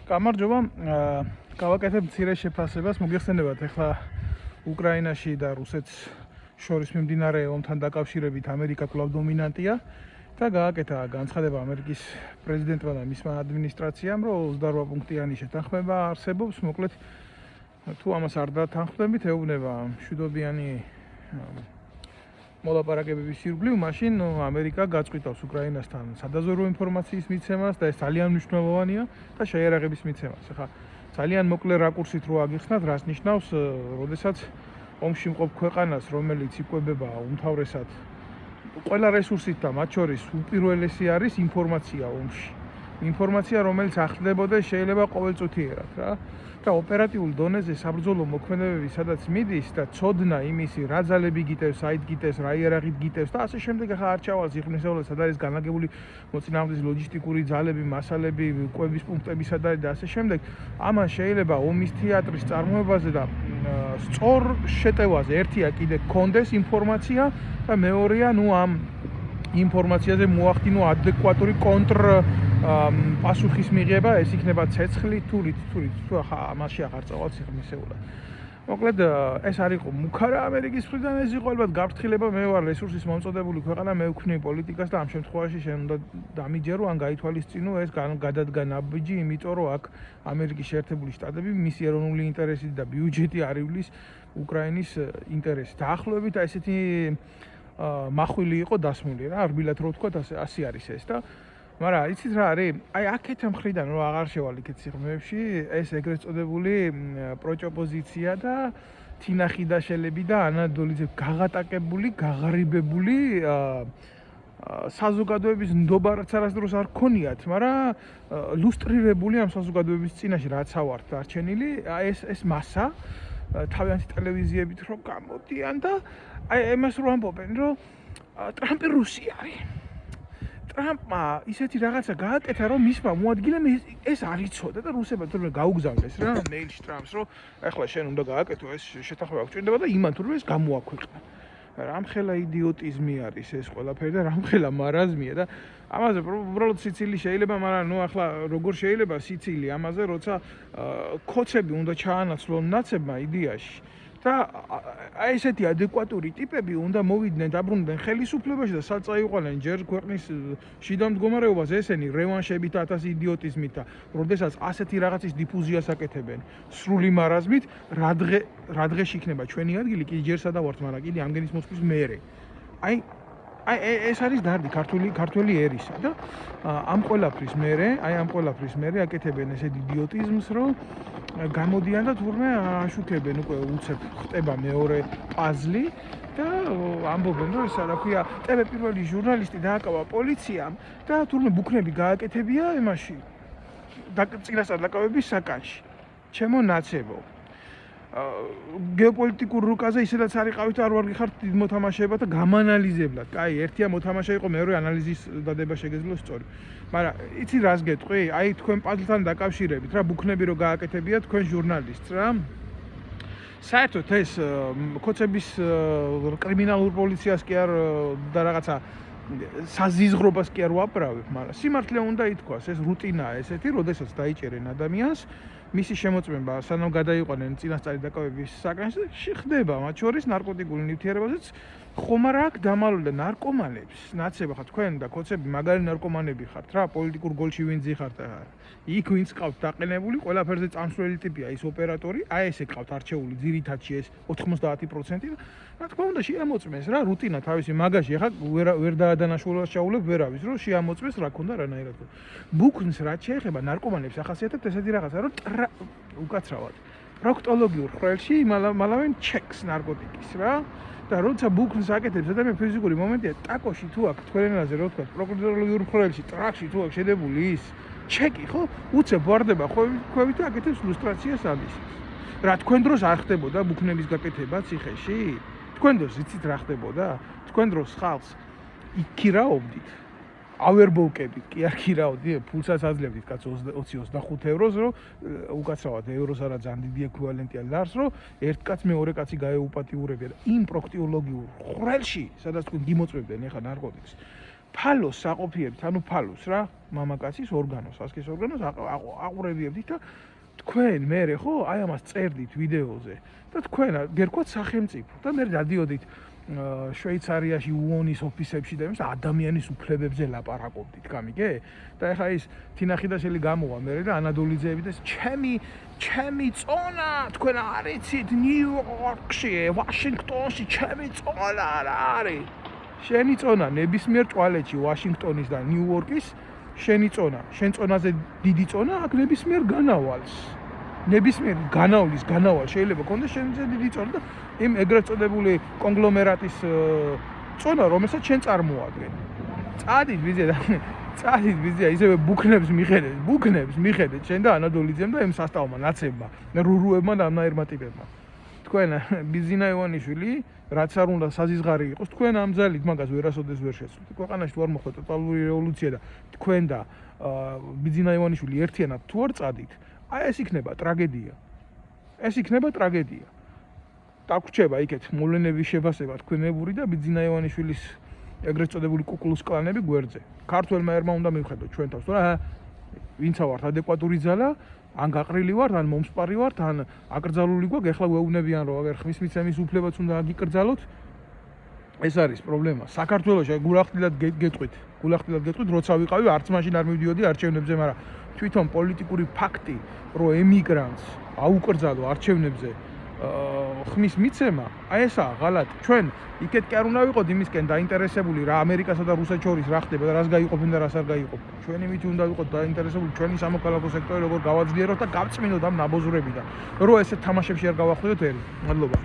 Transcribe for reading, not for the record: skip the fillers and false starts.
გამარჯობა. გავაკეთებ მცირე შეფასებას. მოგეხსენებათ, ახლა უკრაინაში და რუსეთს შორის მიმდინარე ომთან დაკავშირებით ამერიკა კვლავ დომინანტია და გააკეთა განცხადება ამერიკის პრეზიდენტმა და მისმა ადმინისტრაციამ, რომ 28 პუნქტიანი შეთანხმება არსებობს. მოკლედ, თუ ამას არ დათანხმდებით, ეუბნება მშვიდობიანი მოლაპარაკებების ირგვლივ, მაშინ ამერიკა გაწყვიტავს უკრაინასთან სადაზვერვო ინფორმაციის მიცემას და ეს ძალიან მნიშვნელოვანია და შეიარაღების მიცემას. ახლა ძალიან მოკლე რაკურსით რო აგიხსნათ, რას ნიშნავს, როდესაც ომში მყოფ ქვეყანას, რომელიც იკვებება უმთავრესად ყველა რესურსით და მათ შორის უპირველესი არის ინფორმაცია ომში. ინფორმაცია, რომელიც ახლდებოდეს შეიძლება ყოველწუთიერად რა. და ოპერატიულ დონეზე საბრძოლო მოქმედებები სადაც მიდის და ცოდნა იმისი, რა ძალები გიტევს, საით გიტევს, რა იარაღით გიტევს და ასე შემდეგ, ახლა არ ჩავალს იχνისეულებს, სად არის განლაგებული მოწინააღმდეგის ლოჯისტიკური ძალები, მასალები, კვების პუნქტები სად არის და ასე შემდეგ. ამან შეიძლება ომის თეატრის წარმოებაზე და სწორ შეტევაზე ერთია კიდე გქონდეს ინფორმაცია და მეორეა, ამ ინფორმაციაზე მოახდინო ადეკვატური პასუხის მიღება, ეს იქნება ცეცხლი თუ ახლა ამაში აღარ წავალ სიღრმისეულად. მოკლედ, ეს არ იყო მუქარა ამერიკის მხრიდან, ეს იყო ალბათ გაფრთხილება, მე ვარ რესურსის მომწოდებული ქვეყანა, მე ვქნი პოლიტიკას და ამ შემთხვევაში შენ უნდა დამიჯერო ან გაითვალისწინო ეს გადადგა ნაბიჯი, იმიტომ რომ აქ ამერიკის შეერთებული შტატები მისი ეროვნული ინტერესი და ბიუჯეტი არივლის უკრაინის ინტერესს. დაახლოებით ესეთი მახვილი იყო დასმული რა, რბილად რო ვთქვა, ასე არის ეს და მაგრამ იცით რა არის? აი აქეთ მხრიდან რომ აღარ შევალ იქეთ სიღრმეებში, ეს ეგრეთ წოდებული პროჭოპოზიცია და თინა ხიდაშელები და ანა დოლიძე გაღატაკებული, გაღარიბებული საზოგადოების ნდობარაც არასდროს არ ქონიათ, მაგრამ ლუსტრირებული ამ საზოგადოების წინაშე რაც ავართ დარჩენილი, ეს მასა თავიანთი ტელევიზიებით რომ გამოდიან და აი იმას რო ამბობენ, რომ ტრამპი რუსი არის. ტრამპმა ისეთი რაღაცა გააკეთა, რომ მისმა მოადგილემ ეს არ იცოდა და რუსებმა თურმე გაუგზავნეს რა მეილში ტრამპს, რომ ეხლა შენ უნდა გააკეთო ეს შეთანხმება გჭირდება და იმან თურმე ეს გამოაქვეყნა. რამხელა იდიოტიზმი არის ეს ყველაფერი და რამხელა მარაზმია და ამაზე უბრალოდ სიცილი შეიძლება, მაგრამ ახლა როგორ შეიძლება სიცილი ამაზე, როცა ქოცები უნდა ჩაანაცვლონ ნაცებმა იდეაში და აი ესეთი ადეკვატური ტიპები უნდა მოვიდნენ, დაბრუნდნენ ხელისუფლებაში და სად წაიყვანენ ჯერ ქვეყნის შიდა მდგომარეობას ესენი რევანშებით 1000 იდიოტიზმით და როდესაც ასეთი რაღაცის დიფუზიას აკეთებენ სრული მარაზმით, რა დღეში იქნება ჩვენი ადგილი, კი ჯერ სადავართ, მაგრამ კიდე ამგენის მოსვლის მერე. აი ეს არის დარდი ქართველი ერისა და ამ ყველაფრის მერე აკეთებენ ესეთ იდიოტიზმს, რომ გამოდიან და თურმე აშუქებენ, უკვე უცებ ხტება მეორე პაზლი და ამბობენ, რომ ისა რა ქვია, ტევე პირველი ჟურნალისტი დააკავა პოლიციამ და თურმე ბუქნები გააკეთებია იმაში წინასწარ დაკავების საკანში. ჩემო ნაცებო, გეოპოლიტიკურ რუკაზე ისედაც არიყავით, არ ვარ გიხართ დიდ მოთამაშეებად და გამანალიზებლად. კაი, ერთია მოთამაშე იყო, მეორე ანალიზის დადება შეგეძლო სწორი. მაგრამ იცი რას გეტყვი? აი თქვენ პაზლთან დაკავშირებით რა ბუქნები რო გააკეთებია თქვენ ჟურნალისტს რა. საერთოდ ეს ქოცების კრიმინალურ პოლიციას კი არ და რაღაცა საზიზღრობას კი არ ვაправებ, მაგრამ სიმართლე უნდა ითქვას, ეს რუტინაა ესეთი, როდესაც დაიჭერენ ადამიანს მისი შემოწმება, სანამ გადაიყვანენ წინასწარი დაკავების საკანში, ხდება მათ შორის ნარკოტიკული ნივთიერებაზეც ხომ არა აქვს დამალული და ნარკომანებს, ნაცება ხართ თქვენ და ქოცები მაგარი ნარკომანები ხართ რა, პოლიტიკურ გოლში ვინ ძიხართ ახლა. იქ ვინც ყავთ დაყენებული, ყველაფერზე წამსვლელი ტიპია ის ოპერატორი, აი ესე ყავთ არჩეული ძირითადში ეს 90% და რა თქმა უნდა შეამოწმეს რა, რუტინა თავისი მაგაში, ახლა ვერ დაადანაშაულებს ჩაულებ ვერავის, რომ შეამოწმეს რა ქონდა რანაირად. ბუქნს რაც შეეხება ნარკომანებს ახასიათებთ ესეთი რაღაცა, რომ უკაცრავად პროქტოლოგიურ ხრელში მალავენ ჩეკს ნარკოტიკის რა და როცა ბუქნს აკეთებს ადამიანი ფიზიკური მომენტია ტაკოში თუ აქ თქვენ ენაზე რო ვთქვათ პროქტოლოგიურ ხრელში ტრაქში თუ აქ შედებული ის ჩეკი ხო უცებ ვარდება ხვევით და აკეთებს ლუსტრაციას ამის რა თქვენ დროს არ ხდებოდა ბუქნების გაკეთება ციხეში თქვენ დროს იცით რა ხდებოდა თქვენ დროს ხალხს იქირაობდით ავერბოლკებით კი არ ქირაოდი, ფულსაც აძლევდით კაც 20-25 ევროს, რომ უკაცრავად ევროს არა ძალიან დიდი ეკვივალენტია ლარს, რომ ერთ კაც მეორე კაცი გაეუპატიურებია და იმ პროქტოლოგიურ ხრელში, სადაც თქვენ გიმოწმებდნენ ახლა ნარკოტიკს, ფალოს საყოფიებით, ანუ ფალოს რა, მამაკაცის ორგანოს, ასკის ორგანოს აყურებიებდით და თქვენ მერე ხო, აი ამას წერდით ვიდეოზე და თქვენ გერქვათ სახელმწიფო და მე დადიოდით შვეიცარიაში უონის ოფისებში და იმის ადამიანის უფლებებზე ლაპარაკობდით, გამიგე? და ეხლა ის თინახიდაშელი გამოვა მერე და ანადოლიძეები და ჩემი წონა, თქვენ არ იცით ნიუ-იორკში, ვაშინგტონში ჩემი წონა რა არის? შენი წონა ნებისმიერ ტუალეტში ვაშინგტონის და ნიუ-იორკის შენი წონა, შენ წონაზე დიდი წონა აქ ნებისმიერ განავალს. ნებისმიერ განავლის განავალ შეიძლება კონდეს შენზე დიდი წონა და იმ ეგრეთ წოდებული კონგლომერატის წონა, რომელსაც შენ წარმოადგენ. წადით ვიზია, ისევე ბუქნებს მიხედეთ შენ და ანადოლიძემ და იმ სასტავმა ნაცებმა, რურუებმა და ამნაირმა ტიპებმა. თქვენ ბიზინა ივანიშვილი, რაც არ უნდა საზიზღარი იყოს, თქვენ ამ ძალით მაგას ვერასოდეს ვერ შეცვლით. ქვეყანაში თუ არ მოხდა ტოტალური რევოლუცია და თქვენ და ბიზინა ივანიშვილი ერთიანად თუ არ წადით, აი ეს იქნება ტრაგედია. ეს იქნება ტრაგედია. დაგვრჩება იქეთ მოვლენების შეფასება თქვენებური და ბიზინა ივანიშვილის ეგრეთ წოდებული კუკლუს კლანები გვერდზე. ქართველმა ერმა უნდა მივხედოთ ჩვენ თავს, რა ვინცა ვართ ადეკვატური ძალა, ან გაყრილი ვართ, ან მომსპარი ვართ, ან აკრძალული გვაქვს, ეხლა ვეუბნებიან რომ აგერ ხმის მიცემის უფლებაც უნდა აგიკრძალოთ. ეს არის პრობლემა. საქართველოში გულახდილად გეტყვით, როცა ვიყავი, არც მაშინ არ მივდიოდი არჩევნებზე, მაგრამ თვითონ პოლიტიკური ფაქტი, რომ ემიგრანტს აუკრძალო არჩევნებზე ხმის მიცემა, აი ესაა ღალატი. ჩვენ იქეთ კი არ უნდა ვიყოთ იმისკენ დაინტერესებული რა ამერიკასა და რუსეთს შორის რა ხდება და რას გაიყოფენ და რას არ გაიყოფენ. ჩვენი მით უნდა ვიყოთ დაინტერესებული ჩვენი სამოქალაქო სექტორი როგორ გავაძლიეროთ და გავწმინოთ ამ ნაბოზრებიდან. რომ ესეთ თამაშებში არ გავახვიდოთ ერი. მადლობა.